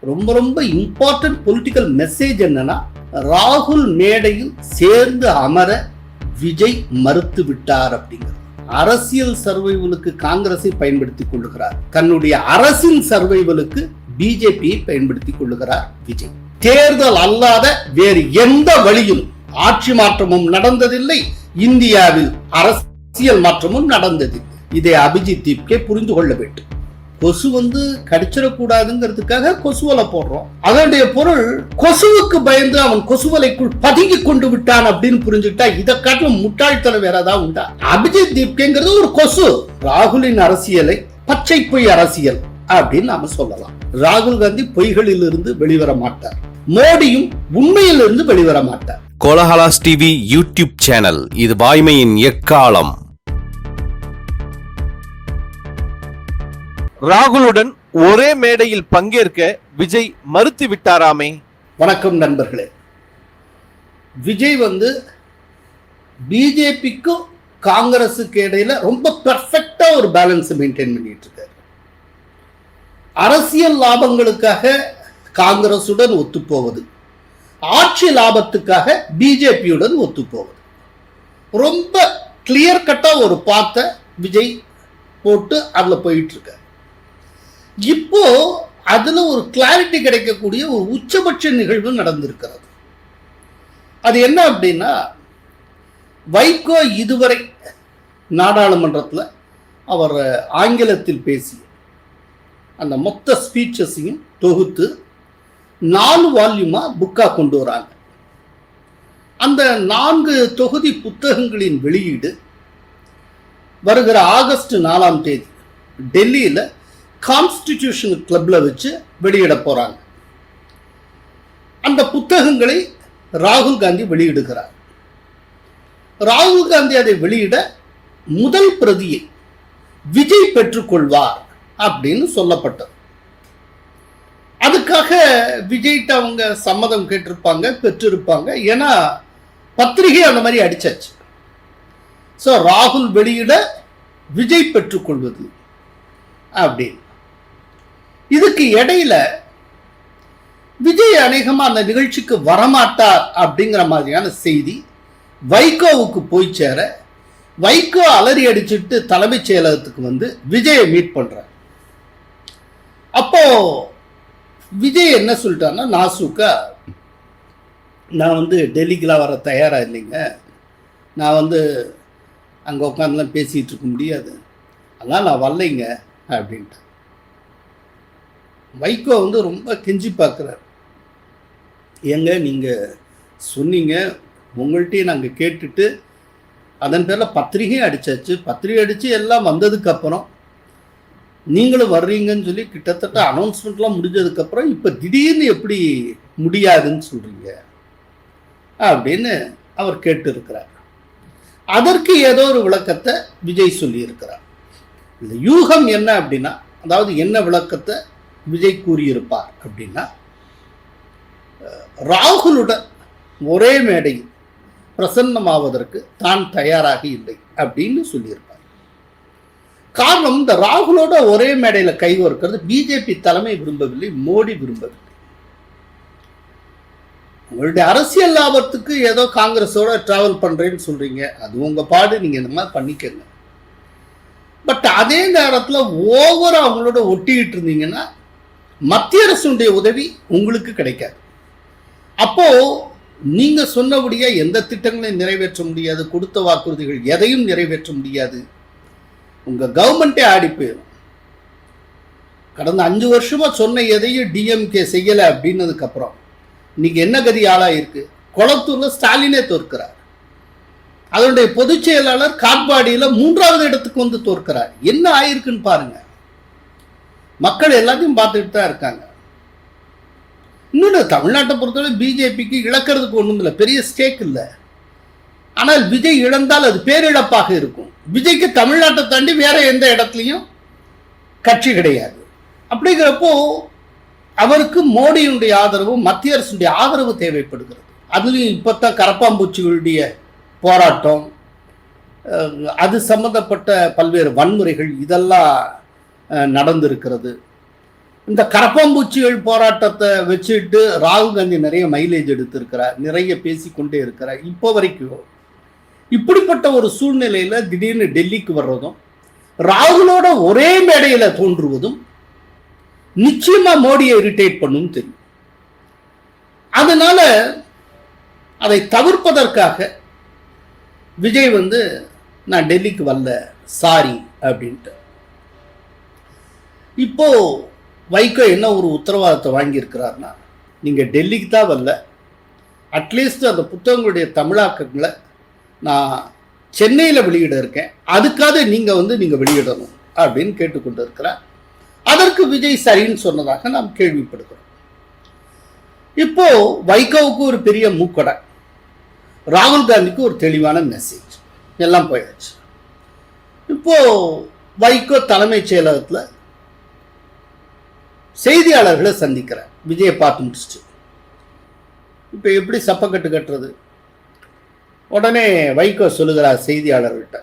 ரொம்ப ரொம்ப important political message என்னன்னா, ராகுல் மேடையில் சேர்ந்து அமர விஜய் மறுத்து விட்டார் அப்படிங்கிறது. அரசியல் சர்வைவலுக்கு காங்கிரஸை பயன்படுத்திக் கொள்ளுகிறார், தன்னுடைய அரசின் சர்வைவலுக்கு பிஜேபியை பயன்படுத்திக் கொள்ளுகிறார் விஜய். தேர்தல் அல்லாத வேறு எந்த வழியும் ஆட்சி மாற்றமும் நடந்ததில்லை, இந்தியாவில் அரசியல் மாற்றமும் நடந்ததில்லை. இதை அபிஜித் தீப்கே புரிந்து கொள்ள வேண்டும். கொசு கடிச்சிடக்கூடாதுங்கிறதுக்காக கொசுவலை போடுறோம். அதனுடைய பொருள் கொசுவுக்கு பயந்து அவன் கொசுவலைக்குள் பதுங்கி கொண்டு விட்டான் அப்படின்னு புரிஞ்சுக்கிட்டா இதை காட்டிலும் முட்டாள்தனம் வேற ஏதாவது உண்டா? அபிஜித் தீப்கேங்கிறது ஒரு கொசு. ராகுலின் அரசியலை பச்சை பொய் அரசியல் அப்படின்னு நாம சொல்லலாம். ராகுல் காந்தி பொய்களில் இருந்து வெளிவர மாட்டார், மோடியும் உண்மையிலிருந்து வெளிவர மாட்டார். கோலஹலாஸ் டிவி யூடியூப் சேனல், இது வாய்மையின் எக்காலம். ராகுலுடன் ஒரே மேடையில் பங்கேற்க விஜய் மறுத்து விட்டாராமே. வணக்கம் நண்பர்களே. விஜய் பிஜேபிக்கும் காங்கிரஸுக்கு இடையில ரொம்ப பெர்ஃபெக்டா ஒரு பேலன்ஸ் மெயின்டைன் பண்ணிட்டு இருக்காரு. அரசியல் லாபங்களுக்காக காங்கிரசுடன் ஒத்துப்போவது, ஆட்சி லாபத்துக்காக பிஜேபியுடன் ஒத்துப்போவது, ரொம்ப கிளியர் கட்டா ஒரு பாத்த விஜய் போட்டு அதுல போயிட்டு இருக்காரு. இப்போ அதுல ஒரு கிளாரிட்டி கிடைக்கக்கூடிய ஒரு உச்சபட்ச நிகழ்வு நடந்திருக்கிறது. அது என்ன அப்படின்னா, வைகோ இதுவரை நாடாளுமன்றத்தில் அவர் ஆங்கிலத்தில் பேசி அந்த மொத்த ஸ்பீச்சஸையும் தொகுத்து 4 வால்யூமா புக்கா கொண்டு வராங்க. அந்த 4 தொகுதி புத்தகங்களின் வெளியீடு வருகிற ஆகஸ்ட் 4ஆம் தேதி டெல்லியில் கான்ஸ்டிடியூஷன் கிளப்ல வச்சு வெளியிட போறாங்க. அந்த புத்தகங்களை ராகுல் காந்தி வெளியிடுகிறார். ராகுல் காந்தி அதை வெளியிட முதல் பிரதியை விஜய் பெற்றுக்கொள்வார் அப்படின்னு சொல்லப்பட்டது. அதுக்காக விஜய்கிட்ட அவங்க சம்மதம் கேட்டிருப்பாங்க, பெற்றிருப்பாங்க. ஏன்னா பத்திரிகை அந்த மாதிரி அடிச்சாச்சு. ஸோ ராகுல் வெளியிட விஜய் பெற்றுக்கொள்வது அப்படின்னு. இதுக்கு இடையில விஜய் அநேகமா அந்த நிகழ்ச்சிக்கு வரமாட்டார் அப்படிங்கிற மாதிரியான செய்தி வைகோவுக்கு போய் சேர, வைகோ அலறி அடிச்சுட்டு தலைமைச் செயலகத்துக்கு விஜயை மீட் பண்றார். அப்போ விஜய் என்ன சொல்லிட்டாருன்னா, நாசூக்கா நான் டெல்லிக்கெலாம் வர தயாரா இல்லைங்க, நான் அங்கே உட்காந்துலாம் பேசிட்டு இருக்க முடியாது, அதனால் நான் வரலைங்க அப்படின்ட்டு. வைகோ ரொம்ப கெஞ்சி பார்க்குறாரு. ஏங்க நீங்கள் சொன்னீங்க, உங்கள்கிட்டையும் நாங்கள் கேட்டுட்டு அதன் பேரில் பத்திரிகையும் அடித்தாச்சு, பத்திரிகை அடித்து எல்லாம் வந்ததுக்கப்புறம் நீங்களும் வர்றீங்கன்னு சொல்லி கிட்டத்தட்ட அனௌன்ஸ்மெண்ட்லாம் முடிஞ்சதுக்கப்புறம் இப்போ திடீர்னு எப்படி முடியாதுன்னு சொல்கிறீங்க அப்படின்னு அவர் கேட்டு இருக்கிறார். அதற்கு ஏதோ ஒரு விளக்கத்தை விஜய் சொல்லியிருக்கிறார். இந்த யூகம் என்ன அப்படின்னா, அதாவது என்ன விளக்கத்தை விஜய் கூறியிருப்பார் அப்படின்னா, ராகுலுடன் ஒரே மேடையில் பிரசன்னமாவதற்கு தான் தயாராக இல்லை அப்படின்னு சொல்லியிருப்பார். காரணம், இந்த ராகுலோட ஒரே மேடையில கைகோர்க்கிறது பிஜேபி தலைமை விரும்பவில்லை, மோடி விரும்பவில்லை. உங்களுடைய அரசியல் லாபத்துக்கு ஏதோ காங்கிரஸோட டிராவல் பண்றேன்னு சொல்றீங்க, அது உங்க பாடு, நீங்க இந்த மாதிரி பண்ணிக்கங்க. பட் அதே நேரத்தில் ஓவரா அவங்களோட ஒட்டிக்கிட்டு இருந்தீங்கன்னா மத்திய அரசுடைய உதவி உங்களுக்கு கிடைக்காது. அப்போ நீங்க சொன்னபடியா எந்த திட்டங்களையும் நிறைவேற்ற முடியாது, கொடுத்த வாக்குறுதிகள் எதையும் நிறைவேற்ற முடியாது, உங்க கவர்மெண்டே ஆடி போயிடும். கடந்த 5 வருஷமா சொன்ன எதையும் டிஎம்கே செய்யலை அப்படின்னதுக்கு அப்புறம் இன்னைக்கு என்ன கதி ஆளாயிருக்கு? கொளத்தூர்ல ஸ்டாலினே தோற்கிறார். அதனுடைய பொதுச் செயலாளர் காட்பாடியில 3வது இடத்துக்கு தோற்கிறார். என்ன ஆயிருக்குன்னு பாருங்க. மக்கள் எல்லாத்தையும் பார்த்துட்டு தான் இருக்காங்க. இன்னொன்று, தமிழ்நாட்டை பொறுத்தவரை பிஜேபிக்கு இழக்கிறதுக்கு ஒன்றும் இல்லை, பெரிய ஸ்டேக் இல்லை. ஆனால் விஜய் இழந்தால் அது பேரிழப்பாக இருக்கும். விஜய்க்கு தமிழ்நாட்டை தாண்டி வேற எந்த இடத்துலையும் கட்சி கிடையாது. அப்படிங்கிறப்போ அவருக்கு மோடியினுடைய ஆதரவு, மத்திய அரசுடைய ஆதரவு தேவைப்படுகிறது. அதுலேயும் இப்போத்தான் கரப்பாம்பூச்சிகளுடைய போராட்டம், அது சம்பந்தப்பட்ட பல்வேறு வன்முறைகள் இதெல்லாம் நடந்திருக்கிறது. இந்த கரப்பாம்பூச்சிகள் போராட்டத்தை வச்சுட்டு ராகுல் காந்தி நிறைய மைலேஜ் எடுத்திருக்கிறார், நிறைய பேசிக்கொண்டே இருக்கிறார். இப்போ வரைக்கும் இப்படிப்பட்ட ஒரு சூழ்நிலையில திடீர்னு டெல்லிக்கு வர்றதும் ராகுலோட ஒரே மேடையில தோன்றுவதும் நிச்சயமா மோடியை இரிட்டேட் பண்ணும் தெரியும். அதனால அதை தவிர்ப்பதற்காக விஜய் நான் டெல்லிக்கு வரல, சாரி அப்படின்ட்டு. இப்போ வைகோ என்ன ஒரு உத்தரவாதத்தை வாங்கியிருக்கிறார்னா, நீங்க டெல்லிக்கு தான் வரல, அட்லீஸ்ட் அந்த புத்தகங்களுடைய தமிழாக்கங்களை நான் சென்னையில் வெளியிட இருக்கேன், அதுக்காக நீங்க வெளியிடணும் அப்படின்னு கேட்டுக்கொண்டு இருக்கிறார். அதற்கு விஜய் சரின்னு சொன்னதாக நாம் கேள்விப்படுகிறோம். இப்போ வைகோவுக்கு ஒரு பெரிய மூக்கடை, ராகுல் காந்திக்கு ஒரு தெளிவான மெசேஜ், எல்லாம் போயாச்சு. இப்போ வைகோ தலைமைச் செயலகத்தில் செய்தியாளர்களை சந்திக்கிறார், விஜயை பார்த்து முடிச்சுட்டு. இப்போ எப்படி சப்பக்கட்டு கட்டுறது? உடனே வைகோ சொல்லுகிறார் செய்தியாளர்கிட்ட,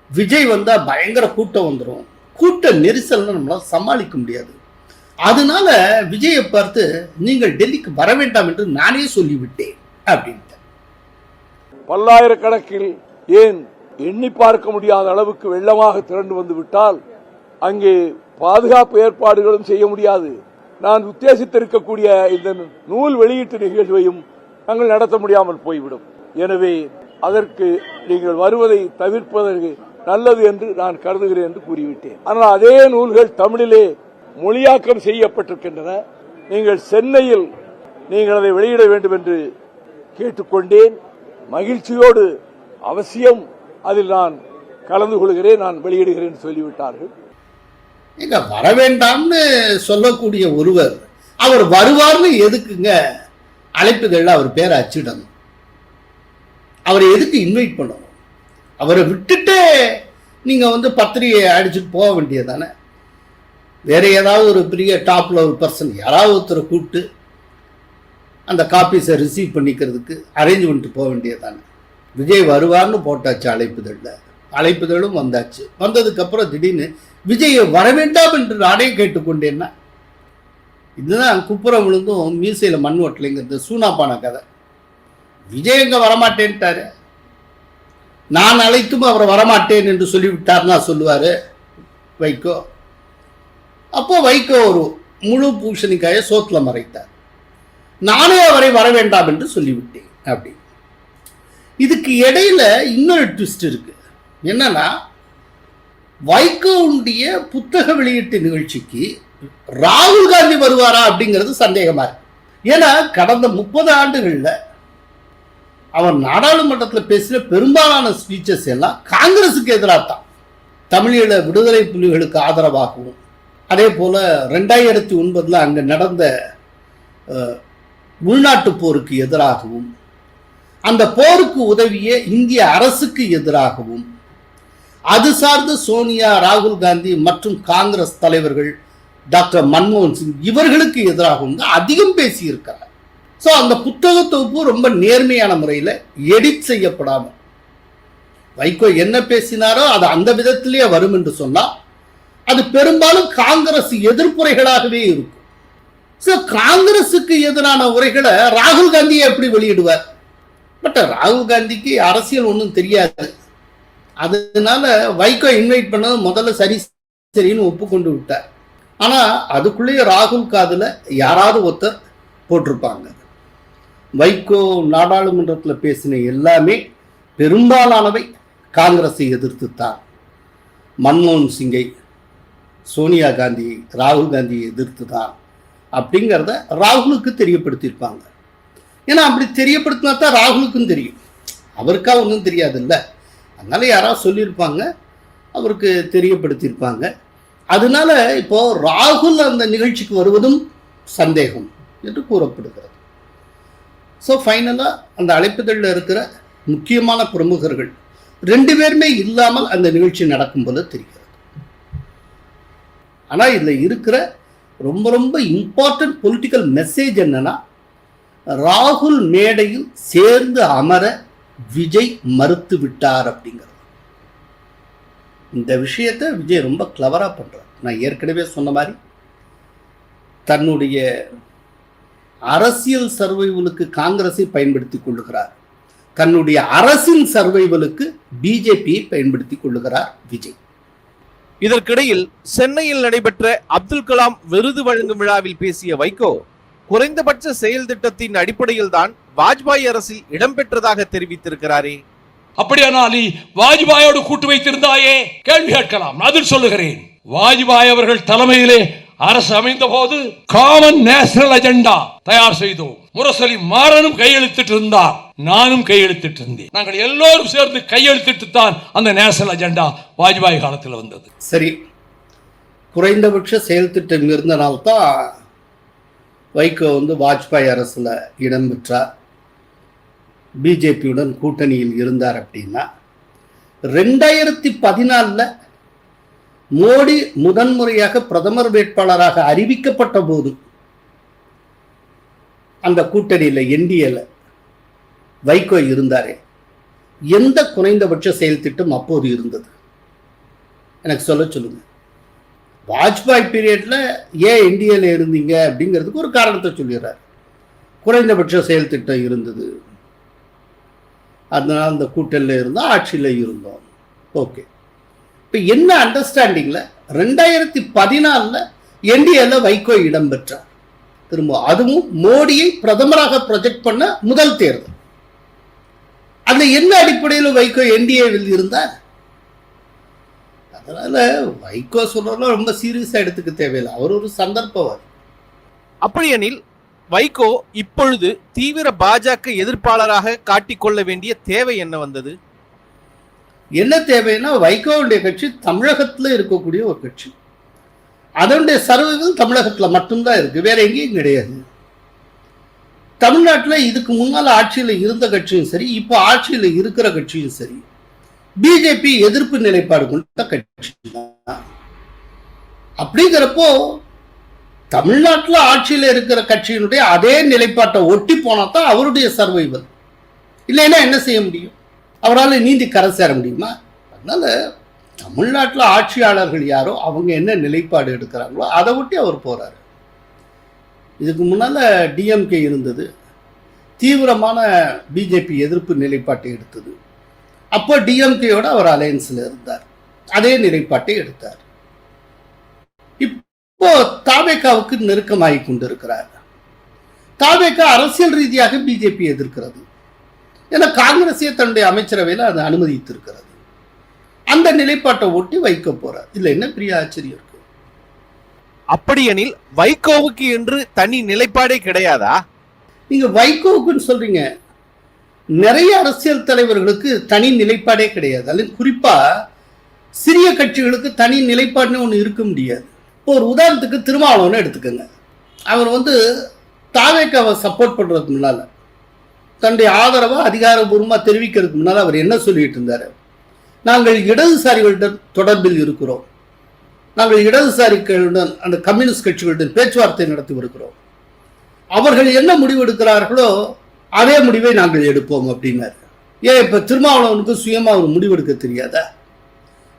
விஜய் வந்தா பயங்கர கூட்டம் வந்துடும், கூட்ட நெரிசல்னு நம்மளால் சமாளிக்க முடியாது, அதனால விஜயை பார்த்து நீங்கள் டெல்லிக்கு வர வேண்டாம் என்று நானே சொல்லிவிட்டேன் அப்படின்ட்டு. பல்லாயிரக்கணக்கில் ஏன் எண்ணி பார்க்க முடியாத அளவுக்கு வெள்ளமாக திரண்டு வந்து விட்டால் அங்கே பாதுகாப்பு ஏற்பாடுகளும் செய்ய முடியாது. நான் உத்தேசித்திருக்கக்கூடிய இந்த நூல் வெளியீட்டு நிகழ்வையும் நாங்கள் நடத்த முடியாமல் போய்விடும். எனவே அதற்கு நீங்கள் வருவதை தவிர்ப்பதற்கு நல்லது என்று நான் கருதுகிறேன் என்று கூறிவிட்டேன். ஆனால் அதே நூல்கள் தமிழிலே மொழியாக்கம் செய்யப்பட்டிருக்கின்றன. நீங்கள் சென்னையில் நீங்கள் அதை வெளியிட வேண்டும் என்று கேட்டுக்கொண்டேன். மகிழ்ச்சியோடு அவசியம் அதில் நான் கலந்து கொள்கிறேன், நான் வெளியிடுகிறேன் சொல்லிவிட்டார்கள். நீங்க வர வேண்டாம்னு சொல்லக்கூடிய ஒருவர் அவர் வருவார்னு எதுக்குங்க அழைப்புகள்ல அவர் பேரை அச்சிடணும்? அவரை எதுக்கு இன்வைட் பண்ணணும்? அவரை விட்டுட்டு நீங்க பத்திரிகை அடிச்சுட்டு போக வேண்டியதானே? வேற ஏதாவது ஒரு பெரிய டாப் லெவல் பர்சன் யாராவது ஒருத்தரை கூப்பிட்டு அந்த காப்பீஸை ரிசீவ் பண்ணிக்கிறதுக்கு அரேஞ்ச் பண்ணிட்டு போக வேண்டியதானே? விஜய் வருவார்னு போட்டாச்சு அழைப்புதலும் வந்தாச்சு. வந்ததுக்கப்புறம் திடீர்னு விஜயை வர வேண்டாம் என்று நானே கேட்டுக்கொண்டேன்னா, இதுதான் குப்புறம் விழுந்தும் மீசையில் மண் ஓட்டலைங்கிறது சூனாப்பான கதை. விஜய் எங்க வரமாட்டேன்ட்டாரு, நான் அழைத்தும் அவர் வரமாட்டேன் என்று சொல்லிவிட்டார்னா சொல்லுவாரு வைகோ. அப்போ வைகோ ஒரு முழு பூசணிக்காயை சோத்துல மறைத்தார், நானே அவரை வர வேண்டாம் என்று சொல்லிவிட்டேன் அப்படி. இதுக்கு இடையில இன்னொரு ட்விஸ்ட் இருக்கு. என்னன்னா, வைகோவுடைய புத்தக வெளியீட்டு நிகழ்ச்சிக்கு ராகுல் காந்தி வருவாரா அப்படிங்கிறது சந்தேகமா இருக்கு. ஏன்னா கடந்த 30 ஆண்டுகள்ல அவர் நாடாளுமன்றத்தில் பேசின பெரும்பாலான ஸ்பீச்சஸ் எல்லாம் காங்கிரசுக்கு எதிராக தான். தமிழீழ விடுதலை புலிகளுக்கு ஆதரவாகவும், அதே போல 2009 அங்க நடந்த உள்நாட்டு போருக்கு எதிராகவும், அந்த போருக்கு உதவிய இந்திய அரசுக்கு எதிராகவும், அது சார்ந்த சோனியா, ராகுல் காந்தி மற்றும் காங்கிரஸ் தலைவர்கள் டாக்டர் மன்மோகன் சிங் இவர்களுக்கு எதிராகவும் தான் அதிகம் பேசியிருக்கிறார். ஸோ அந்த புத்தக தொகுப்பு ரொம்ப நேர்மையான முறையில் எடிட் செய்யப்படாமல் வைகோ என்ன பேசினாரோ அது அந்த விதத்திலேயே வரும் என்று சொன்னால் அது பெரும்பாலும் காங்கிரஸ் எதிர்ப்புரைகளாகவே இருக்கும். ஸோ காங்கிரசுக்கு எதிரான உரைகளை ராகுல் காந்தியை எப்படி வெளியிடுவார்? பட் ராகுல் காந்திக்கு அரசியல் ஒன்றும் தெரியாது. அதனால வைகோ இன்வைட் பண்ணது முதல்ல சரின்னு ஒப்புக்கொண்டு விட்டார். ஆனா அதுக்குள்ளேயே ராகுல் காதுல யாராவது ஒருத்தர் போட்டிருப்பாங்க. வைகோ நாடாளுமன்றத்தில் பேசின எல்லாமே பெரும்பாலானவை காங்கிரஸை எதிர்த்து தான். மன்மோகன் சிங்கை, சோனியா காந்தி, ராகுல் காந்தியை எதிர்த்து தான் அப்படிங்கிறத ராகுலுக்கு தெரியப்படுத்தியிருப்பாங்க. ஏன்னா அப்படி தெரியப்படுத்தினா தான் ராகுலுக்கும் தெரியும், அவருக்கா ஒன்றும் தெரியாது இல்லை. அதனால யாராவது சொல்லியிருப்பாங்க, அவருக்கு தெரியப்படுத்தியிருப்பாங்க. அதனால இப்போ ராகுல் அந்த நிகழ்ச்சிக்கு வருவதும் சந்தேகம் என்று கூறப்படுகிறது. ஸோ ஃபைனலாக அந்த அழைப்புதழில் இருக்கிற முக்கியமான பிரமுகர்கள் 2 பேருமே இல்லாமல் அந்த நிகழ்ச்சி நடக்கும் போல தெரிகிறது. ஆனால் இதில் இருக்கிற ரொம்ப ரொம்ப இம்பார்ட்டன்ட் பொலிட்டிக்கல் மெசேஜ் என்னன்னா, ராகுல் மேடையில் சேர்ந்து அமர விஜய் மறுத்து விட்டார் அப்படிங்கிறது. இந்த விஷயத்தை விஜய் ரொம்ப கிளவரா பண்றார். நான் ஏற்கனவே சொன்ன மாதிரி தன்னுடைய அரசியல் சர்வைவலுக்கு காங்கிரஸை பயன்படுத்திக் கொள்ளுகிறார், தன்னுடைய அரசின் சர்வைவலுக்கு பிஜேபியை பயன்படுத்திக் கொள்ளுகிறார் விஜய். இதற்கிடையில் சென்னையில் நடைபெற்ற அப்துல் கலாம் விருது வழங்கும் விழாவில் பேசிய வைகோ, குறைந்தபட்ச செயல் திட்டத்தின் அடிப்படையில் தான் வாஜ்பாய் அரசில் இடம்பெற்றதாக தெரிவித்திருக்கிறாரே. அப்படியானால் நீ வாஜ்பாயோடு கூட்டு வைத்திருந்தாயே கேள்வி கேட்கலாம். அதில் சொல்லுகிறேன், வாஜ்பாய் அவர்கள் தலைமையிலே அரசு அமைந்த போது காமன் நேஷனல் அஜெண்டா தயார் செய்தோம். முரசொலி மாறனும் கையெழுத்திட்டு இருந்தார், நானும் கையெழுத்திட்டு இருந்தேன். நாங்கள் எல்லோரும் சேர்ந்து கையெழுத்திட்டு தான் அந்த நேஷனல் அஜெண்டா வாஜ்பாய் காலத்தில் வந்தது. சரி, குறைந்தபட்ச செயல் திட்டம் இருந்தனால்தான் வைகோ வாஜ்பாய் அரசுல இடம்பெற்றார், பிஜேபியுடன் கூட்டணியில் இருந்தார். அப்படின்னா 2014 மோடி முதன்முறையாக பிரதமர் வேட்பாளராக அறிவிக்கப்பட்ட போது அந்த கூட்டணியில் என்டிஏல வைகோ இருந்தாரே, எந்த குறைந்தபட்ச செயல் திட்டம் அப்போது இருந்தது எனக்கு சொல்லுங்க. வாஜ்பாய் பீரியட்ல ஏன் என்டிஏல இருந்தீங்க அப்படிங்கிறதுக்கு ஒரு காரணத்தை சொல்லிடுறாரு. குறைந்தபட்ச செயல் திட்டம் இருந்தது, அதனால அந்த கூட்டணியில் இருந்தோம், ஆட்சியில் இருந்தோம். ஓகே, இப்போ என்ன அண்டர்ஸ்டாண்டிங்ல 2014 என்டிஏல வைகோ இடம்பெற்றார். திரும்ப அதுவும் மோடியை பிரதமராக ப்ரொஜெக்ட் பண்ண முதல் தேர்தல். அந்த என்ன அடிப்படையில் வைகோ என்டிஏவில் இருந்தார்? அதனால வைகோ சொல்றதுல ரொம்ப சீரியஸா எடுத்துக்க தேவையில்லை, அவர் ஒரு சந்தர்ப்பவாதி. அப்படியெனில் வைகோ இப்பொழுது தீவிர பாஜக எதிர்ப்பாளராக காட்டிக்கொள்ள வேண்டிய தேவை என்ன வந்தது? என்ன தேவைன்னா, வைகோவுடைய கட்சி தமிழகத்துல இருக்கக்கூடிய ஒரு கட்சி, அதனுடைய சர்வைவல் தமிழகத்துல மட்டும்தான் இருக்கு, வேற எங்கேயும் கிடையாது. தமிழ்நாட்டில் இதுக்கு முன்னால் ஆட்சியில் இருந்த கட்சியும் சரி, இப்போ ஆட்சியில் இருக்கிற கட்சியும் சரி, பிஜேபி எதிர்ப்பு நிலைப்பாடு கொண்ட கட்சி தான். அப்படிங்கிறப்போ தமிழ்நாட்டில் ஆட்சியில் இருக்கிற கட்சியினுடைய அதே நிலைப்பாட்டை ஒட்டி போனா தான் அவருடைய சர்வைவல். இல்லைன்னா என்ன செய்ய முடியும்? அவரால் நீந்தி கரை சேர முடியுமா? அதனால தமிழ்நாட்டில் ஆட்சியாளர்கள் யாரோ அவங்க என்ன நிலைப்பாடு எடுக்கிறாங்களோ அதை ஒட்டி அவர் போறாரு. இதுக்கு முன்னால டிஎம்கே இருந்தது, தீவிரமான பிஜேபி எதிர்ப்பு நிலைப்பாட்டை எடுத்தது. அப்போ டிஎம்கேயோட அவர் அலையன்ஸ்ல இருந்தார், அதே நிலைப்பாட்டை எடுத்தார். இப்போ தாவேகாவுக்கு நெருக்கமாகி கொண்டிருக்கிறார். தாவேகா அரசியல் ரீதியாக பிஜேபி எதிர்க்கிறது, ஏன்னா காங்கிரஸே தன்னுடைய அமைச்சரவையில் அதை அனுமதித்திருக்கிறது. அந்த நிலைப்பாட்டை ஒட்டி வைக்க போறார். இல்ல என்ன பெரிய ஆச்சரியம் இருக்கு? அப்படியெனில் வைகோவுக்கு என்று தனி நிலைப்பாடே கிடையாதா? நீங்க வைகோவுக்குன்னு சொல்றீங்க, நிறைய அரசியல் தலைவர்களுக்கு தனி நிலைப்பாடே கிடையாது. அது குறிப்பா சிறிய கட்சிகளுக்கு தனி நிலைப்பாடுன்னு ஒன்று இருக்க முடியாது. இப்போ ஒரு உதாரணத்துக்கு திருமாவளவனை எடுத்துக்கோங்க. அவர் தாவேக்காவை சப்போர்ட் பண்றதுக்கு முன்னால, தன்னுடைய ஆதரவை அதிகாரபூர்வமாக தெரிவிக்கிறதுக்கு முன்னால் அவர் என்ன சொல்லிட்டு இருந்தார்? நாங்கள் இடதுசாரிகளுடன் தொடர்பில் இருக்கிறோம், நாங்கள் இடதுசாரிகளுடன் அந்த கம்யூனிஸ்ட் கட்சிகளுடன் பேச்சுவார்த்தை நடத்தி வருகிறோம், அவர்கள் என்ன முடிவு எடுக்கிறார்களோ அதே முடிவை நாங்கள் எடுப்போம் அப்படின்னாரு. ஏன் இப்ப திருமாவளவனுக்கு சுயமா ஒரு முடிவெடுக்க தெரியாதா?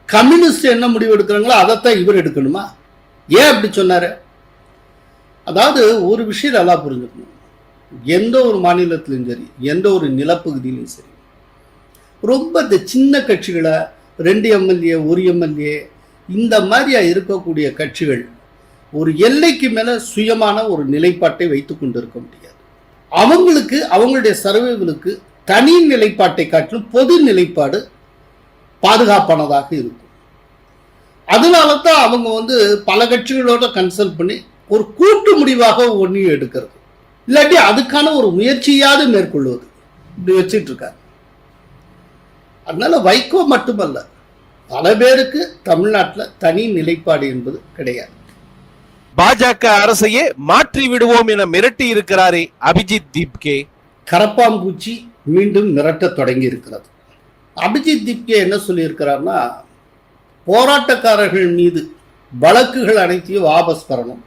கம்யூனிஸ்ட் என்ன முடிவு எடுக்கிறாங்களோ அதைத்தான் இவர் எடுக்கணுமா? ஏன் அப்படி சொன்னாரு? அதாவது ஒரு விஷயம் நல்லா புரிஞ்சுக்கணும், எந்த ஒரு மாநிலத்திலும் சரி, எந்த ஒரு நிலப்பகுதியிலும் சரி, ரொம்ப இந்த சின்ன கட்சிகளை 2 எம்எல்ஏ 1 எம்எல்ஏ இந்த மாதிரியா இருக்கக்கூடிய கட்சிகள் ஒரு எல்லைக்கு மேல சுயமான ஒரு நிலைப்பாட்டை வைத்துக் கொண்டு இருக்க முடியாது. அவங்களுக்கு அவங்களுடைய சர்வைவலுக்கு தனி நிலைப்பாட்டை காட்டிலும் பொது நிலைப்பாடு பாதுகாப்பானதாக இருக்கும். அதனால தான் அவங்க பல கட்சிகளோட கன்சல்ட் பண்ணி ஒரு கூட்டு முடிவாக ஒன்றையும் எடுக்கிறது, இல்லாட்டி அதுக்கான ஒரு முயற்சியாவது மேற்கொள்வது, இப்படி வச்சிட்டு இருக்காங்க. அதனால வைகோ மட்டுமல்ல, பல பேருக்கு தமிழ்நாட்டில் தனி நிலைப்பாடு என்பது கிடையாது. பாஜக அரசையே மாற்றி விடுவோம் என மிரட்டி இருக்கிறாரே அபிஜித் தீப்கே. கரப்பாம்பூச்சி மீண்டும் மிரட்ட தொடங்கி இருக்கிறது. அபிஜித் தீப்கே என்ன சொல்லி இருக்கிறார்னா, போராட்டக்காரர்கள் மீது வழக்குகள் அனைத்தையும் வாபஸ் பெறணும்,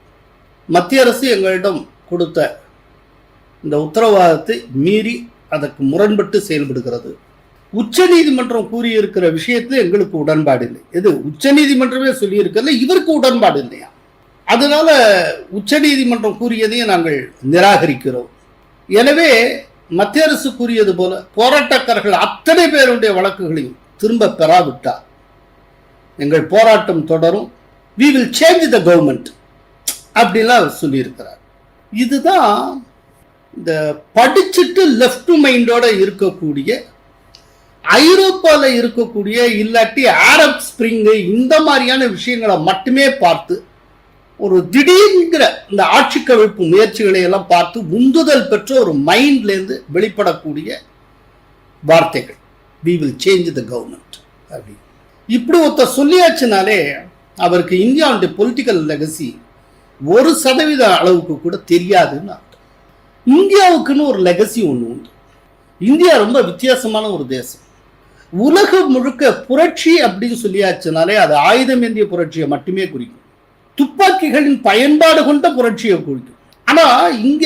மத்திய அரசு எங்களிடம் கொடுத்த இந்த உத்தரவாதத்தை மீறி அதற்கு முரண்பட்டு செயல்படுகிறது, உச்ச நீதிமன்றம் கூறியிருக்கிற விஷயத்துல எங்களுக்கு உடன்பாடு இல்லை. எது உச்ச நீதிமன்றமே சொல்லி இருக்கிறது, இவருக்கு உடன்பாடு இல்லையா? அதனால உச்சநீதிமன்றம் கூறியதையும் நாங்கள் நிராகரிக்கிறோம். எனவே மத்திய அரசு கூறியது போல போராட்டக்காரர்கள் அத்தனை பேருடைய வழக்குகளையும் திரும்ப பெறாவிட்டார் எங்கள் போராட்டம் தொடரும். we will change the government அப்படிலாம் அவர் சொல்லியிருக்கிறார். இதுதான் இந்த படிச்சுட்டு லெஃப்ட் மைண்டோட இருக்கக்கூடிய ஐரோப்பால இருக்கக்கூடிய இல்லாட்டி அரப் ஸ்பிரிங் இந்த மாதிரியான விஷயங்களை மட்டுமே பார்த்து ஒரு திடீர்ங்கிற இந்த ஆட்சி கவிழ்ப்பு முயற்சிகளை எல்லாம் பார்த்து உந்துதல் பெற்ற ஒரு மைண்ட்ல இருந்து வெளிப்படக்கூடிய வார்த்தைகள் we will change the government அப்படி இப்படி ஒருத்தர் சொல்லியாச்சுனாலே அவருக்கு இந்தியாவுடைய பொலிட்டிக்கல் லெகசி 1% அளவுக்கு கூட தெரியாதுன்னு அர்த்தம். இந்தியாவுக்குன்னு ஒரு லெகசி ஒன்று உண்டு. இந்தியா ரொம்ப வித்தியாசமான ஒரு தேசம். உலகம் முழுக்க புரட்சி அப்படின்னு சொல்லியாச்சுனாலே அது ஆயுதம் ஏந்திய புரட்சியை மட்டுமே குறிக்கும். துப்பாக்கிகளின் பயன்பாடு கொண்ட புரட்சியை குறிக்கும். ஆனா இங்க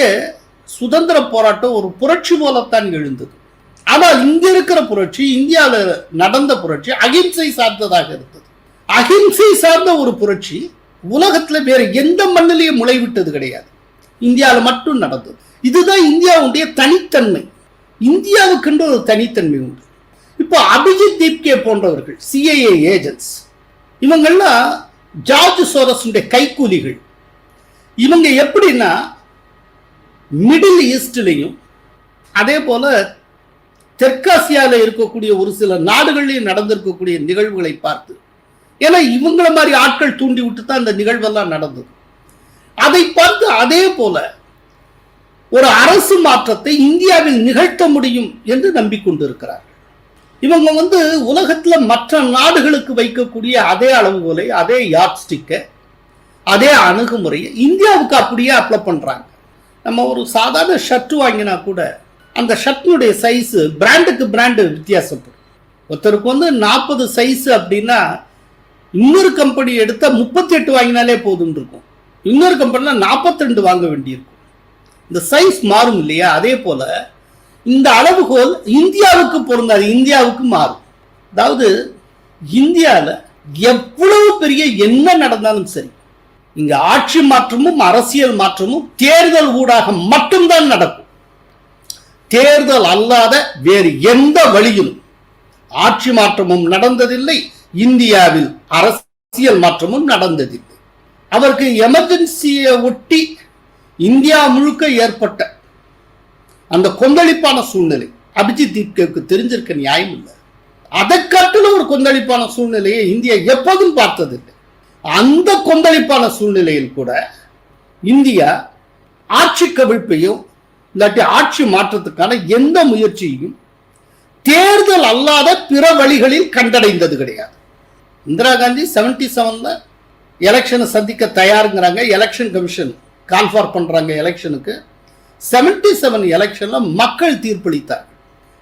சுதந்திர போராட்டம் ஒரு புரட்சி போலத்தான் எழுந்தது. ஆனால் இங்க இருக்கிற புரட்சி, இந்தியாவில் நடந்த புரட்சி அகிம்சை சார்ந்ததாக இருந்தது. அகிம்சை சார்ந்த ஒரு புரட்சி உலகத்துல வேற எந்த மண்ணிலையும் முளைவிட்டது கிடையாது, இந்தியாவில் மட்டும் நடந்தது. இதுதான் இந்தியாவுடைய தனித்தன்மை. இந்தியாவுக்குன்ற ஒரு தனித்தன்மை உண்டு. இப்போ அபிஜித் தீப்கே போன்றவர்கள் சிஐஏ ஏஜென்ட்ஸ், இவங்கெல்லாம் ஜார்ஜ் சோரஸுடைய கைக்கூலிகள். இவங்க எப்படின்னா மிடில் ஈஸ்ட்லையும் அதே போல தெற்காசியாவில் இருக்கக்கூடிய ஒரு சில நாடுகளில் நடந்திருக்கக்கூடிய நிகழ்வுகளை பார்த்து, ஏன்னா இவங்கள மாதிரி ஆட்கள் தூண்டி விட்டு தான் இந்த நிகழ்வெல்லாம் நடந்தது. அதை பார்த்து அதே போல ஒரு அரசு மாற்றத்தை இந்தியாவில் நிகழ்த்த முடியும் என்று நம்பிக்கொண்டிருக்கிறார்கள். இவங்க உலகத்துல மற்ற நாடுகளுக்கு வைக்கக்கூடிய அதே அளவுகோலை, அதே யாட்ஸ்டிக்கை, அதே அணுகுமுறையை இந்தியாவுக்கு அப்படியே அப்ளை பண்றாங்க. நம்ம ஒரு சாதாரண ஷர்ட் வாங்கினா கூட அந்த ஷர்ட்டினுடைய சைஸ் பிராண்டுக்கு பிராண்டு வித்தியாசப்படும். ஒருத்தருக்கு 40 சைஸ் அப்படின்னா இன்னொரு கம்பெனி எடுத்தா 38 வாங்கினாலே போதும் இருக்கும். இன்னொரு கம்பெனில 42 வாங்க வேண்டியிருக்கும். இந்த சைஸ் மாறும் இல்லையா? அதே போல இந்த அளவுகோல் இந்தியாவுக்கு பொருந்தாது, இந்தியாவுக்கு மாறும். அதாவது இந்தியாவில் எவ்வளவு பெரிய என்ன நடந்தாலும் சரி, இங்க ஆட்சி மாற்றமும் அரசியல் மாற்றமும் தேர்தல் ஊடாக மட்டும்தான் நடக்கும். தேர்தல் அல்லாத வேறு எந்த வழியிலும் ஆட்சி மாற்றமும் நடந்ததில்லை, இந்தியாவில் அரசியல் மாற்றமும் நடந்ததில்லை. அவருக்கு எமர்ஜென்சியை ஒட்டி இந்தியா முழுக்க ஏற்பட்ட அந்த கொந்தளிப்பான சூழ்நிலை அபிஜித் தீப்கேவுக்கு தெரிஞ்சிருக்க நியாயம் இல்லை. அதை காட்டிலும் ஒரு கொந்தளிப்பான சூழ்நிலையை இந்தியா எப்போதும் பார்த்ததில்லை. அந்த கொந்தளிப்பான சூழ்நிலையில் கூட இந்தியா ஆட்சி கவிழ்ப்பையும் இல்லாட்டி ஆட்சி மாற்றத்துக்கான எந்த முயற்சியையும் தேர்தல் அல்லாத பிற வழிகளில் கண்டடைந்தது கிடையாது. இந்திரா காந்தி 77ல எலெக்ஷனை சந்திக்க தயாருங்கிறாங்க. எலெக்ஷன் கமிஷன் கால்ஃபார் பண்றாங்க எலெக்ஷனுக்கு. 77 எலெக்ஷன்ல மக்கள் தீர்ப்பளித்தார்.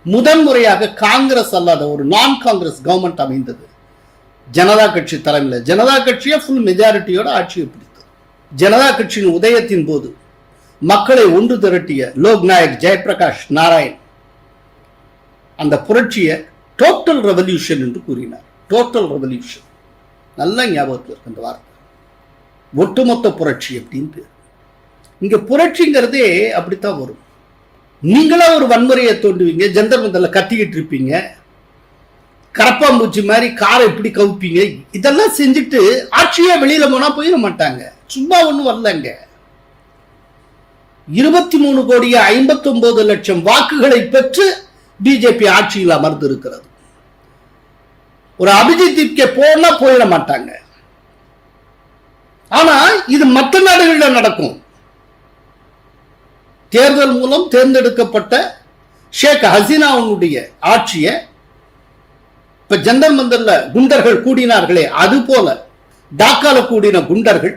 முதன்முறையாக காங்கிரஸ் அல்லாத ஒரு நான் காங்கிரஸ் கவர்மெண்ட் அமைந்தது. ஜனதா கட்சி தலைமையில் ஜனதா கட்சியை ஃபுல் மெஜாரிட்டியோட ஆட்சியை பிடித்தது. ஜனதா கட்சியின் உதயத்தின் போது மக்களை ஒன்று திரட்டிய லோக்நாயக் ஜெயபிரகாஷ் நாராயண் அந்த புரட்சியை டோட்டல் ரெவல்யூஷன் என்று கூறினார். டோட்டல் ரெவல்யூஷன் நல்ல ஞாபகத்தில் இருக்கு அந்த வார்த்தை. ஒட்டுமொத்த புரட்சி அப்படின்னு. இங்க புரட்சிங்கிறதே அப்படித்தான் வரும். நீங்களா ஒரு வன்முறையை தோண்டுவீங்க, ஜந்தர் மந்தர்ல கத்திக்கிட்டு இருப்பீங்க, கரப்பாம்பூச்சி மாதிரி காரை இப்படி கவுப்பீங்க. இதெல்லாம் செஞ்சுட்டு ஆட்சியே வெளியில போனா போயிட மாட்டாங்க. சும்மா ஒண்ணும் வரலங்க. 23,59,00,000 வாக்குகளை பெற்று பிஜேபி ஆட்சியில் அமர்ந்து இருக்கிறது. ஒரு அபிஜித் தீப்கே போனா போயிட மாட்டாங்க. ஆனா இது மற்ற நாடுகளில் நடக்கும். தேர்தல் மூலம் தேர்ந்தெடுக்கப்பட்ட ஷேக் ஹசீனாவுடைய ஆட்சியை இப்ப ஜந்தர் மந்தர்ல குண்டர்கள் கூடினார்களே, அது போல டாக்கால கூடின குண்டர்கள்,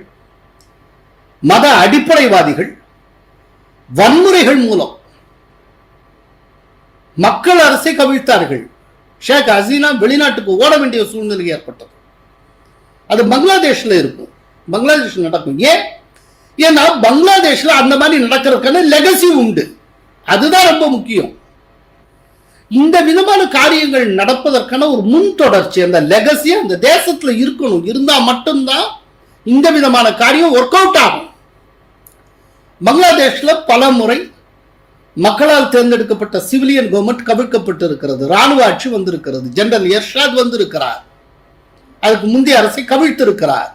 மத அடிப்படைவாதிகள் வன்முறைகள் மூலம் மக்கள் அரசை கவிழ்த்தார்கள். ஷேக் ஹசீனா வெளிநாட்டுக்கு ஓட வேண்டிய சூழ்நிலை ஏற்பட்டது. அது பங்களாதேஷ்ல இருக்கும், பங்களாதேஷ் நடக்கும். ஏன்னா பங்களாதேஷ்ல அந்த மாதிரி நடக்கிறதுக்கான லெகசி உண்டு. அதுதான் ரொம்ப முக்கியம். இந்த விதமான காரியங்கள் நடப்பதற்கான ஒரு முன் தொடர்ச்சி, அந்த லெகசி அந்த தேசத்துல இருக்கணும். இருந்தா மட்டும்தான் இந்த விதமான காரியம் ஒர்க் அவுட் ஆகும். பங்களாதேஷ்ல பல முறை மக்களால் தேர்ந்தெடுக்கப்பட்ட சிவிலியன் கவர்மெண்ட் கவிழ்க்கப்பட்டு இருக்கிறது. ராணுவ ஆட்சி வந்திருக்கிறது. ஜெனரல் எர்ஷாத் வந்திருக்கிறார். அதுக்கு முந்தைய அரசை கவிழ்த்திருக்கிறார்.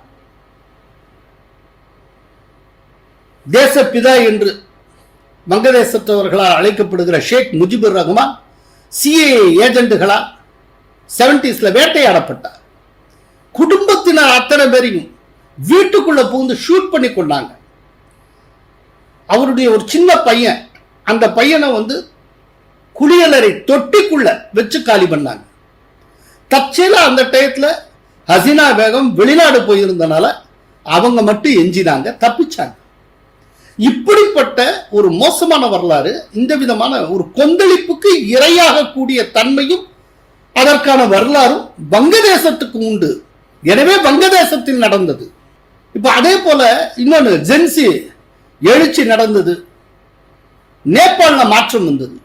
தேசப்பிதா என்று வங்கதேசத்தவர்களால் அழைக்கப்படுகிற ஷேக் முஜிபுர் ரஹ்மான் சிஏஏ ஏஜென்ட்டுகளால் 70s வேட்டையாடப்பட்டார். குடும்பத்தினர் அத்தனை பேரையும் வீட்டுக்குள்ள புகுந்து ஷூட் பண்ணி கொண்டாங்க. அவருடைய ஒரு சின்ன பையன், அந்த பையனை குளியலறை தொட்டிக்குள்ள வச்சு காலி பண்ணாங்க. தற்செயலா அந்த டயத்துல ஹசீனா பேகம் வெளிநாடு போயிருந்தனால அவங்க மட்டும் எஞ்சினாங்க, தப்பிச்சாங்க. இப்படிப்பட்ட ஒரு மோசமான வரலாறு, இந்த விதமான ஒரு கொந்தளிப்புக்கு இரையாக கூடிய தன்மையும் அதற்கான வரலாறும் வங்கதேசத்துக்கு உண்டு. எனவே வங்கதேசத்தில் நடந்தது. இப்ப அதே போல இன்னொன்று ஜென்சி எழுச்சி நடந்தது. நேபாள மாற்றம் வந்தது.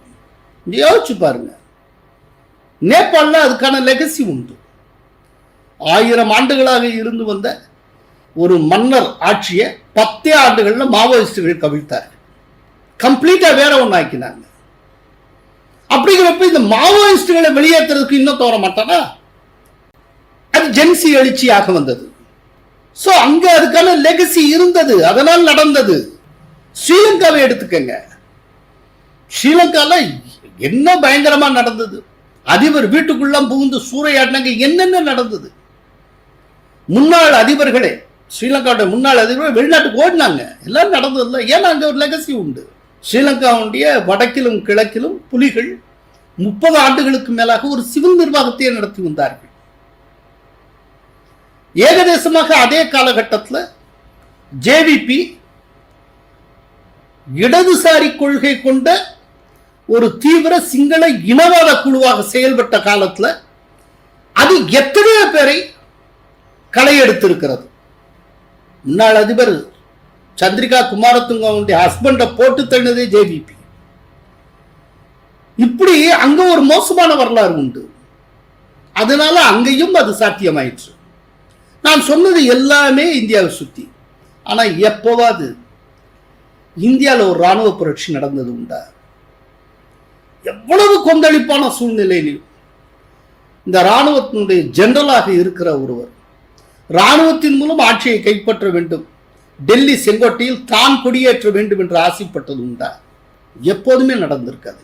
யோசிச்சு பாருங்க, நேபாள அதுக்கான லெகசி உண்டு. 1000 ஆண்டுகளாக இருந்து வந்த ஒரு மன்னர் ஆட்சியை 10 ஆண்டுகள்ல மாவோயிஸ்டுகள் கவிழ்த்தார்கள். கம்ப்ளீட்டா வேற ஒன்று ஆக்கினாங்க. அப்படிங்கிறப்ப இந்த மாவோயிஸ்டுகளை வெளியேற்றுறதுக்கு இன்னும் தோற மாட்டானா? அது ஜென்சி எழுச்சியாக வந்தது. சோ அங்க அதுக்கான லெகசி இருந்தது, அதனால் நடந்தது. ஸ்ரீலங்காவை எடுத்துக்கங்க. ஸ்ரீலங்கால என்ன பயங்கரமா நடந்தது. அதிபர் வீட்டுக்குள்ள புகுந்து சூறையாடினாங்க. என்னென்ன நடந்தது? முன்னாள் அதிபர்களே, ஸ்ரீலங்காவுடைய முன்னாள் அதிபர்கள் வெளிநாட்டுக்கு ஓடினாங்க. எல்லாம் நடந்தது இல்லை. ஏன்னா அங்க ஒரு லெகசி உண்டு. ஸ்ரீலங்காவுடைய வடக்கிலும் கிழக்கிலும் புலிகள் 30 ஆண்டுகளுக்கு மேலாக ஒரு சிவில் நிர்வாகத்தையே நடத்தி வந்தார்கள். ஏகதேசமாக அதே காலகட்டத்தில் ஜேவிபி இடதுசாரி கொள்கை கொண்ட ஒரு தீவிர சிங்கள இனவாத குழுவாக செயல்பட்ட காலத்தில் அது எத்தனையோ பேரை களை எடுத்திருக்கிறது. முன்னாள் அதிபர் சந்திரிகா குமாரதுங்கவுடைய ஹஸ்பண்ட போட்டு தள்ளினதே ஜேவிபி. இப்படி அங்க ஒரு மோசமான வரலாறு உண்டு. அதனால அங்கேயும் அது சாத்தியமாயிற்று. நான் சொன்னது எல்லாமே இந்தியாவை சுத்தி. ஆனா எப்போவாது இந்தியாவில் ஒரு ராணுவ புரட்சி நடந்தது உண்டா? எவ்வளவு கொந்தளிப்பான சூழ்நிலையிலும் இந்த ராணுவத்தினுடைய ஜெனரலாக இருக்கிற ஒருவர் ராணுவத்தின் மூலம் ஆட்சியை கைப்பற்ற வேண்டும், டெல்லி செங்கோட்டையில் தான் கொடியேற்ற வேண்டும் என்று ஆசைப்பட்டது உண்டா? எப்போதுமே நடந்திருக்காது.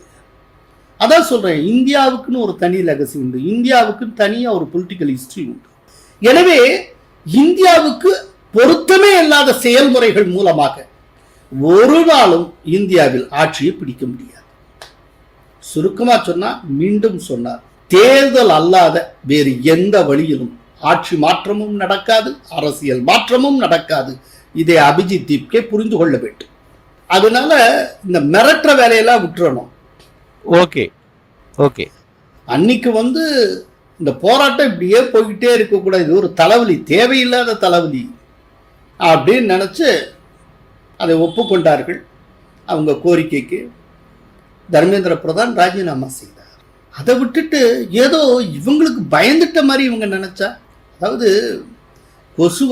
அதான் சொல்றேன், இந்தியாவுக்குன்னு ஒரு தனி லெகசி உண்டு. இந்தியாவுக்கு தனியா ஒரு பொலிட்டிக்கல் ஹிஸ்டரி உண்டு. எனவே இந்தியாவுக்கு பொருத்தமே இல்லாத செயல்முறைகள் மூலமாக ஒரு நாளும் இந்தியாவில் ஆட்சியை பிடிக்க முடியாது. சுருக்கமா சொன்னா, மீண்டும் சொன்னார், தேர்தல் அல்லாத வேறு எந்த வழியிலும் ஆட்சி மாற்றமும் நடக்காது, அரசியல் மாற்றமும் நடக்காது. இதை அபிஜித் தீப்கே புரிந்து கொள்ள வேண்டும். அதனால இந்த மிரட்டுற வேலையெல்லாம் விட்டுறணும். Okay okay. அன்னைக்கு இந்த போராட்டம் இப்படியே போய்கிட்டே இருக்கக்கூடாது, இது ஒரு தலைவலி, தேவையில்லாத தலைவலி அப்படின்னு நினைச்சு அதை ஒப்புக்கொண்டார்கள். அவங்க கோரிக்கைக்கு தர்மேந்திர பிரதான் ராஜினாமா செய்தார். அதை விட்டுட்டு ஏதோ இவங்களுக்கு பயந்துட்ட மாதிரி இவங்க நினைச்சா, அதாவது கொசு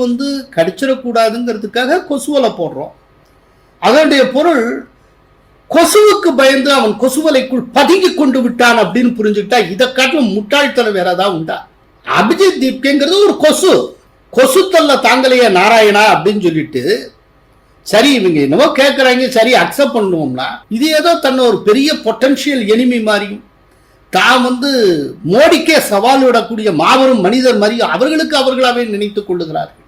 கடிச்சிடக்கூடாதுங்கிறதுக்காக கொசுவலை போடுறோம். அதனுடைய பொருள் கொசுவுக்கு பயந்து அவன் கொசுவலைக்குள் பதுங்கி கொண்டு விட்டான் அப்படின்னு புரிஞ்சுக்கிட்டா இதை காட்டிலும் முட்டாள்தனம் வேற ஏதாவது உண்டா? அபிஜித் தீப்கேங்கிறது ஒரு கொசு. கொசு தள்ள தாங்கலையா நாராயணா அப்படின்னு சொல்லிட்டு சரி இவங்க என்னவோ கேட்கறாங்க, சரி அக்செப்ட் பண்ணுவோம்னா இது ஏதோ தன்னை ஒரு பெரிய பொட்டன்ஷியல் எனிமி மாதிரியும் தான் மோடிக்கே சவால் விடக்கூடிய மாபெரும் மனிதர் மாதிரியும் அவர்களுக்கு அவர்களாவே நினைத்துக் கொள்ளுகிறார்கள்.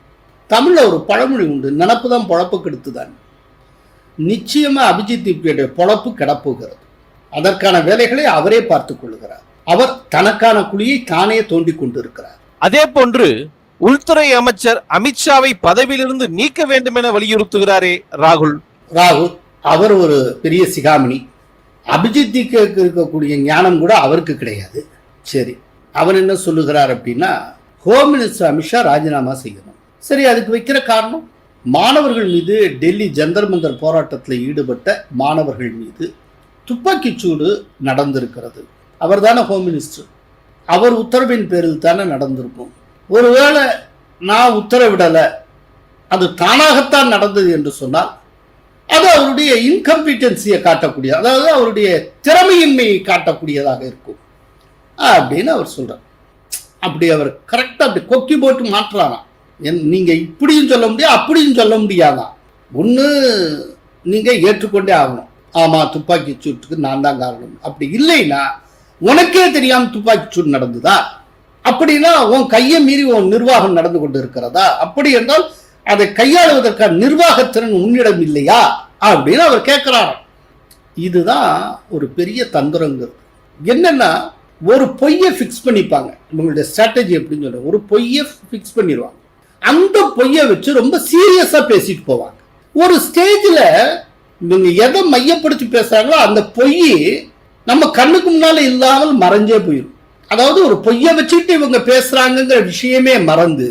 தமிழ்ல ஒரு பழமொழி உண்டு, நினப்பு தான் பொழப்பு கெடுத்துதான். நிச்சயமா அபிஜித் தீப்கேடைய பொழப்பு கிடப்புகிறது. அதற்கான வேலைகளை அவரே பார்த்துக் கொள்ளுகிறார். அவர் தனக்கான குழியை தானே தோண்டி கொண்டிருக்கிறார். அதே போன்று உள்துறை அமைச்சர் அமித்ஷாவை பதவியிலிருந்து நீக்க வேண்டும் என வலியுறுத்துகிறாரே ராகுல். அவர் ஒரு பெரிய சிகாமணி. அபிஜித் தீப்கேக்கு இருக்கக்கூடிய ஞானம் கூட அவருக்கு கிடையாது. சரி, அவர் என்ன சொல்லுகிறார் அப்படின்னா, ஹோம் மினிஸ்டர் அமித்ஷா ராஜினாமா செய்யணும். சரி, அதுக்கு வைக்கிற காரணம், மாணவர்கள் மீது டெல்லி ஜந்தர் மந்தர் போராட்டத்தில் ஈடுபட்ட மாணவர்கள் மீது துப்பாக்கிச்சூடு நடந்திருக்கிறது. அவர் தானே ஹோம் மினிஸ்டர், அவர் உத்தரவின் பேரில் தானே நடந்திருக்கும். ஒருவேளை நான் உத்தரவிடலை, அது தானாகத்தான் நடந்தது என்று சொன்னால் அது அவருடைய இன்கம்பிட்டன்சியை காட்டக்கூடிய, அதாவது அவருடைய திறமையின்மையை காட்டக்கூடியதாக இருக்கும் அப்படின்னு அவர் சொல்றார். அப்படி அவர் கரெக்டா அப்படி கொக்கி போட்டு மாற்றாராம். நீங்க இப்படியும் சொல்ல முடியாது, அப்படியும் சொல்ல முடியாதான். ஒண்ணு நீங்க ஏற்றுக்கொண்டே ஆகணும், ஆமா துப்பாக்கி சூட்டுக்கு நான் தான் காரணம். அப்படி இல்லைன்னா உனக்கே தெரியாம துப்பாக்கி சூடு நடந்ததா, அப்படின்னா உன் கையை மீறி உன் நிர்வாகம் நடந்து கொண்டு இருக்கிறதா, அப்படி என்றால் அதை கையாளுவதற்கான நிர்வாகத்திறன் உன்னிடம் இல்லையா அப்படின்னு அவர் கேட்கிறார். இதுதான் ஒரு பெரிய தந்திரங்கிறது. என்னன்னா ஒரு பொய்யை பிக்ஸ் பண்ணிப்பாங்க. உங்களுடைய ஸ்ட்ராட்டஜி எப்படின்னு சொல்ற, ஒரு பொய்யை பிக்ஸ் பண்ணிடுவாங்க. அந்த பொய்யை வச்சு ரொம்ப சீரியஸா பேசிட்டு போவாங்க. ஒரு ஸ்டேஜ்ல இவங்க எதை மையப்படுத்தி பேசுறாங்களோ அந்த பொய் நம்ம கண்ணுக்கு முன்னால இல்லாமல் மறைஞ்சே போயிடும். அதாவது ஒரு பொய்யை வச்சுட்டு இவங்க பேசுறாங்கிற விஷயமே மறந்து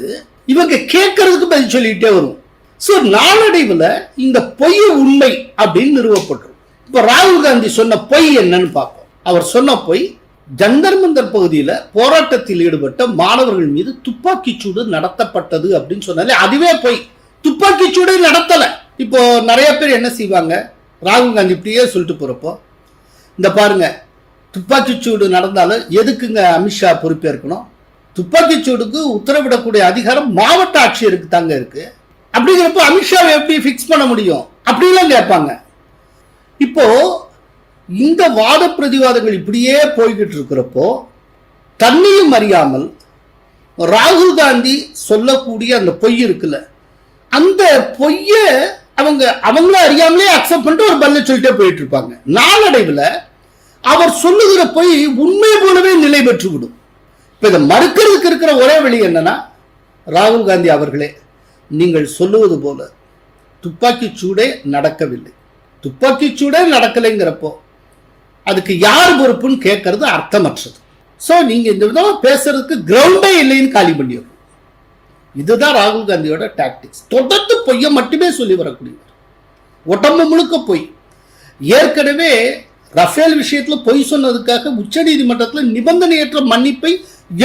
இவங்க கேட்கறதுக்கு பதில் சொல்லிட்டே வரும். சோ நாளடைவுல இந்த பொய் உண்மை அப்படின்னு நிறுவப்பட்டுரும். இப்ப ராகுல் காந்தி சொன்ன பொய் என்னன்னு பார்ப்போம். அவர் சொன்ன பொய், ஜந்தர் மந்தர் பகுதியில போராட்டத்தில் ஈடுபட்ட மாணவர்கள் மீது துப்பாக்கி சூடு நடத்தப்பட்டது அப்படின்னு சொன்னாலே அதுவே பொய். துப்பாக்கி சூடு நடத்தல. இப்போ நிறைய பேர் என்ன செய்வாங்க, ராகுல் காந்தி இப்படியே சொல்லிட்டு போறப்போ, இந்த பாருங்க துப்பாக்கி சூடு நடந்தாலும் எதுக்குங்க அமித்ஷா பொறுப்பேற்கணும், துப்பாக்கி சூடுக்கு உத்தரவிடக்கூடிய அதிகாரம் மாவட்ட ஆட்சியருக்கு தாங்க இருக்கு, அப்படிங்கிறப்போ அமித்ஷாவை எப்படி பிக்ஸ் பண்ண முடியும் அப்படிலாம் கேட்பாங்க. இப்போ இந்த வாத பிரதிவாதங்கள் இப்படியே போய்கிட்டு இருக்கிறப்போ தன்னையும் அறியாமல் ராகுல் காந்தி சொல்லக்கூடிய அந்த பொய் இருக்குல்ல, அந்த பொய்ய அவங்கள அறியாமலே அக்செப்ட் பண்ணிட்டு ஒரு பதில சொல்லிட்டே போயிட்டு இருப்பாங்க. நாளடைவில் அவர் சொல்லுகிற பொய் உண்மை போலவே நிலை பெற்று விடும். இப்ப இதை மறுக்கிறதுக்கு இருக்கிற ஒரே வழி என்னன்னா, ராகுல் காந்தி அவர்களே நீங்கள் சொல்லுவது போல துப்பாக்கி சூடே நடக்கவில்லை, துப்பாக்கி சூடே நடக்கலைங்கிறப்போ அதுக்கு யார் பொறுப்புன்னு கேட்கறது அர்த்தமற்றது. சோ நீங்க இந்த விதமா பேசுறதுக்கு கிரவுண்டே இல்லைன்னு காலி பண்ணிடுறோம். இதுதான் ராகுல் காந்தியோட டாக்டிக்ஸ். தொடர்ந்து பொய்யை மட்டுமே சொல்லி வரக்கூடியவர், உடம்பு முழுக்க பொய். ஏற்கனவே ரஃபேல் விஷயத்துல பொய் சொன்னதுக்காக உச்ச நீதிமன்றத்தில் நிபந்தனையற்ற மன்னிப்பை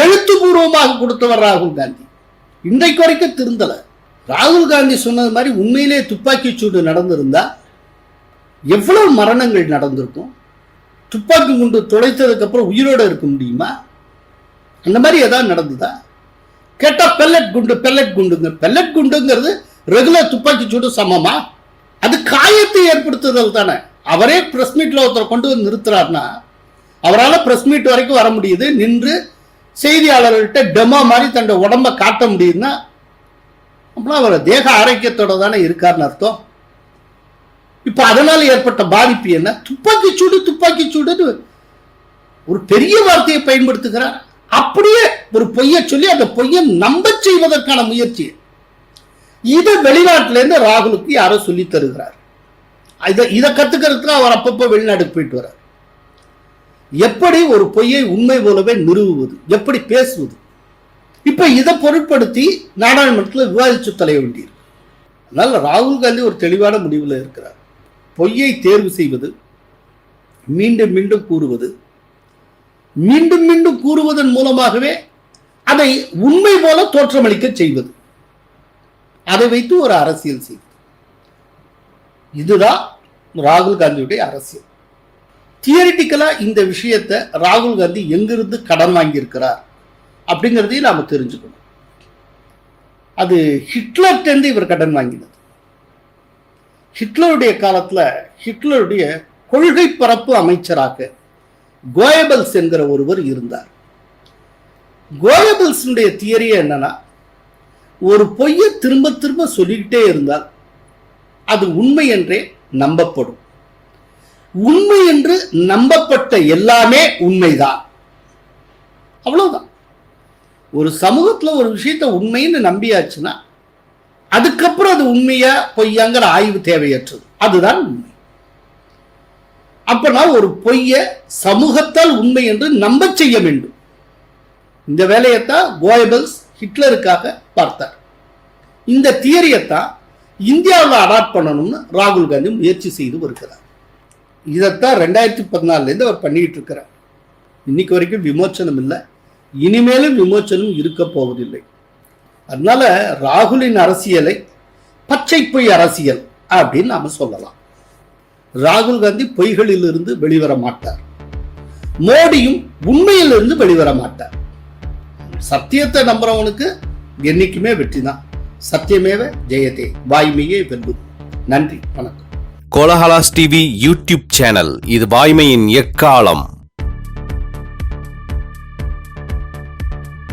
எழுத்துப்பூர்வமாக கொடுத்தவர் ராகுல் காந்தி. இன்றைக்கு வரைக்கும் திருந்தல. ராகுல் காந்தி சொன்னது மாதிரி உண்மையிலே துப்பாக்கி சூடு நடந்திருந்தா எவ்வளவு மரணங்கள் நடந்திருக்கும். துப்பாக்கி குண்டு துளைத்ததுக்கு அப்புறம் உயிரோட இருக்க முடியுமா? அந்த மாதிரி ஏதாவது நடந்ததா கேட்டா பெல்லட் குண்டுங்க. பெல்லட் குண்டுங்கிறது ரெகுலர் துப்பாக்கி சூடு சமமா? அது காயத்தை ஏற்படுத்துதல் தானே. அவரே பிரஸ் மீட்ல ஒருத்தர் கொண்டு வந்து நிறுத்துறாருன்னா அவரால் பிரஸ் மீட் வரைக்கும் வர முடியுது, நின்று செய்தியாளர்கள்ட்ட டெமோ மாதிரி தன்னோட உடம்ப காட்ட முடியுதுன்னா அப்படின்னா அவர் தேக ஆரோக்கியத்தோட தானே இருக்காருன்னு அர்த்தம். இப்ப அதனால ஏற்பட்ட பாதிப்பு என்ன? துப்பாக்கி சூடு ஒரு பெரிய வார்த்தையை பயன்படுத்துகிறார். அப்படியே ஒரு பொய்யை சொல்லி அந்த பொய்யை நம்ப செய்வதற்கான முயற்சி. இதை வெளிநாட்டில இருந்து ராகுலுக்கு யாரோ சொல்லி தருகிறார். இதை கத்துக்கிறதுக்கு அவர் அப்பப்போ வெளிநாட்டுக்கு போயிட்டு வர்றார். எப்படி ஒரு பொய்யை உண்மை போலவே நிறுவுவது, எப்படி பேசுவது, இப்ப இதை பொருட்படுத்தி நாடாளுமன்றத்தில் விவாதிச்சு தலைய வேண்டியிருக்கு. அதனால ராகுல் காந்தி ஒரு தெளிவான முடிவில் இருக்கிறார். பொய்யை தேர்வு செய்வது, மீண்டும் மீண்டும் கூறுவது, மீண்டும் மீண்டும் கூறுவதன் மூலமாகவே அதை உண்மை போல தோற்றமளிக்க செய்வது, அதை வைத்து ஒரு அரசியல் செய்வது. இதுதான் ராகுல் காந்தியுடைய அரசியல். தியரிட்டிக்கலா இந்த விஷயத்தை ராகுல் காந்தி எங்கிருந்து கடன் வாங்கியிருக்கிறார் அப்படிங்கிறதையும் நாம தெரிஞ்சுக்கணும். அது ஹிட்லர்கிட்ட இவர் கடன் வாங்கினது. ஹிட்லருடைய காலத்துல ஹிட்லருடைய கொள்கை பரப்பு அமைச்சராக கோயபல்ஸ் என்கிற ஒருவர் இருந்தார். கோயபல்ஸ் தியரி என்னன்னா, ஒரு பொய்யை திரும்ப திரும்ப சொல்லிக்கிட்டே இருந்தால் அது உண்மை என்றே நம்பப்படும். உண்மை என்று நம்பப்பட்ட எல்லாமே உண்மைதான். அவ்வளவுதான். ஒரு சமூகத்துல ஒரு விஷயத்தை உண்மைன்னு நம்பியாச்சுன்னா அதுக்கப்புறம் அது உண்மையா பொய்யாங்கிற ஆய்வு தேவையற்றது. அதுதான் உண்மை. அப்பனா ஒரு பொய்ய சமூகத்தால் உண்மை என்று நம்ப செய்ய வேண்டும். இந்த வேலையத்தான் கோயபல்ஸ் ஹிட்லருக்காக பார்த்தார். இந்த தியரியத்தான் இந்தியாவில் அடாப்ட் பண்ணணும்னு ராகுல் காந்தி முயற்சி செய்து வருகிறார். இதைத்தான் 2014 அவர் பண்ணிட்டு இருக்கிறார். இன்னைக்கு வரைக்கும் விமோச்சனம் இல்லை, இனிமேலும் விமோச்சனம் இருக்க போவதில்லை. அதனால ராகுலின் அரசியலை பச்சை பொய் அரசியல் அப்படின்னு நாம சொல்லலாம். ராகுல் காந்தி பொய்களிலிருந்து வெளிவர மாட்டார், மோடியும் உண்மையிலிருந்து வெளிவர மாட்டார். சத்தியத்தை நம்புறவனுக்கு என்னைக்குமே வெற்றி தான். சத்தியமேவ ஜெயதே, வாய்மையே வெல்லும். நன்றி, வணக்கம். கோலஹலாஸ் டிவி யூடியூப் சேனல், இது வாய்மையின் எக்காலம்.